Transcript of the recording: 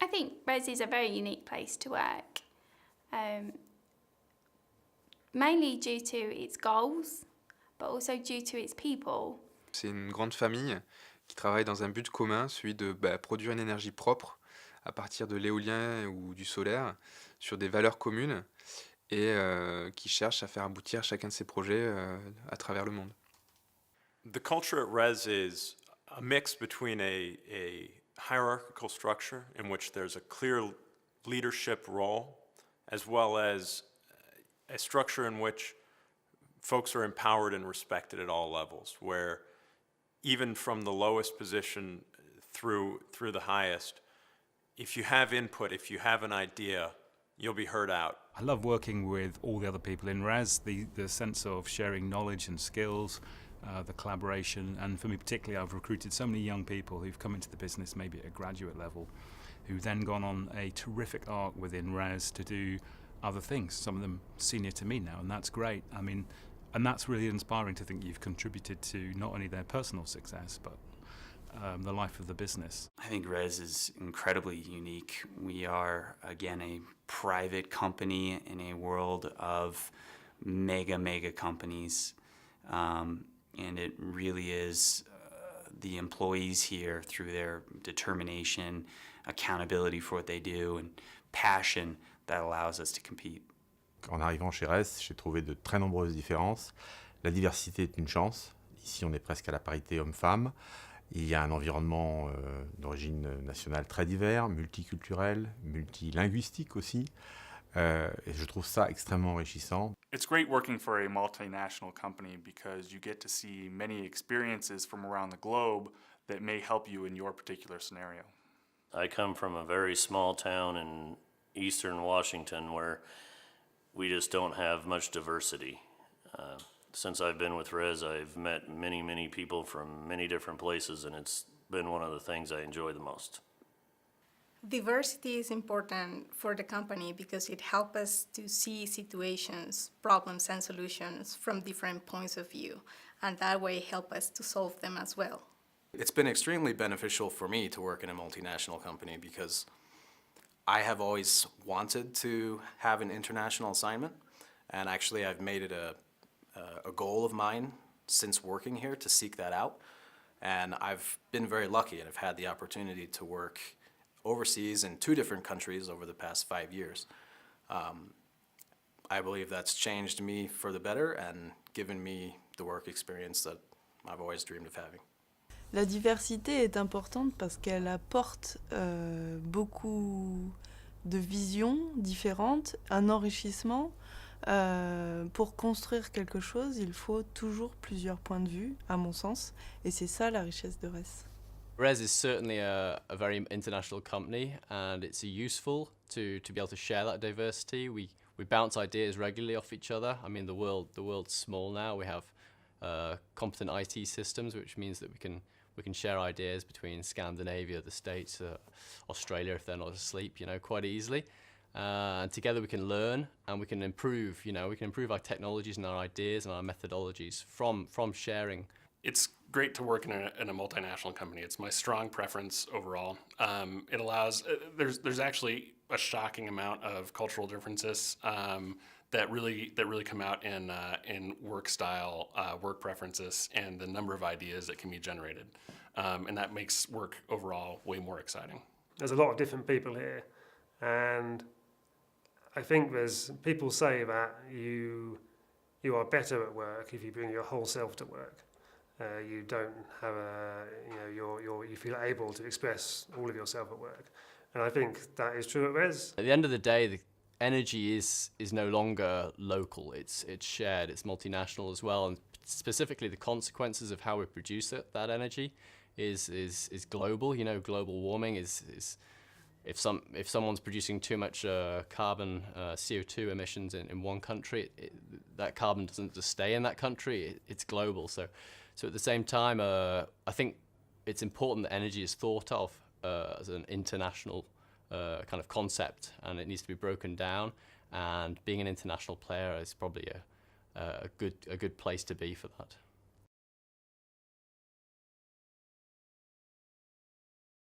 I think Res is a very unique place to work, mainly due to its goals, but also due to its people. C'est une grande famille qui travaille dans un but commun, celui de produire une énergie propre à partir de l'éolien ou du solaire sur des valeurs communes et qui cherche à faire aboutir chacun de ses projets à travers le monde. The culture at Res is a mix between a hierarchical structure in which there's a clear leadership role, as well as a structure in which folks are empowered and respected at all levels, where even from the lowest position through the highest, if you have input, if you have an idea, you'll be heard out. I love working with all the other people in RES, the sense of sharing knowledge and skills, the collaboration, and for me particularly, I've recruited so many young people who've come into the business maybe at a graduate level, who've then gone on a terrific arc within RES to do other things, some of them senior to me now, and that's great. I mean, and that's really inspiring to think you've contributed to not only their personal success, but the life of the business. I think Res is incredibly unique. We are, again, a private company in a world of mega companies. And it really is the employees here, through their determination, accountability for what they do, and passion that allows us to compete. En arrivant chez RES, j'ai trouvé de très nombreuses différences. La diversité est une chance. Ici, on est presque à la parité homme-femme. Il y a un environnement d'origine nationale très divers, multiculturel, multilinguistique aussi. Et je trouve ça extrêmement enrichissant. It's great working for a multinational company because you get to see many experiences from around the globe that may help you in your particular scenario. I come from a very small town in eastern Washington where we just don't have much diversity. Since I've been with Res, I've met many people from many different places, and it's been one of the things I enjoy the most. Diversity is important for the company because it helps us to see situations, problems, and solutions from different points of view, and that way help us to solve them as well. It's been extremely beneficial for me to work in a multinational company because I have always wanted to have an international assignment, and actually I've made it a goal of mine since working here to seek that out. And I've been very lucky and I've had the opportunity to work overseas in 2 different countries over the past 5 years. I believe that's changed me for the better and given me the work experience that I've always dreamed of having. La diversité est importante parce qu'elle apporte beaucoup de visions différentes, un enrichissement. Pour construire quelque chose, il faut toujours plusieurs points de vue, à mon sens, et c'est ça la richesse de RES. RES is certainly a very international company, and it's useful to be able to share that diversity. We bounce ideas regularly off each other. I mean, the world's small now. We have competent IT systems, which means that we can share ideas between Scandinavia, the States, Australia if they're not asleep, quite easily. And together we can learn and we can improve, we can improve our technologies and our ideas and our methodologies from sharing. It's great to work in a multinational company. It's my strong preference overall. It allows, there's actually a shocking amount of cultural differences that really come out in work style, work preferences, and the number of ideas that can be generated. And that makes work overall way more exciting. There's a lot of different people here, and I think people say that you are better at work if you bring your whole self to work. You don't have you feel able to express all of yourself at work, and I think that is true at RES. At the end of the day, the energy is no longer local. It's shared. It's multinational as well, and specifically the consequences of how we produce that energy is global. Global warming is if someone's producing too much carbon CO2 emissions in one country, that carbon doesn't just stay in that country. It's global. So at the same time, I think it's important that energy is thought of as an international kind of concept, and it needs to be broken down. And being an international player is probably a good place to be for that.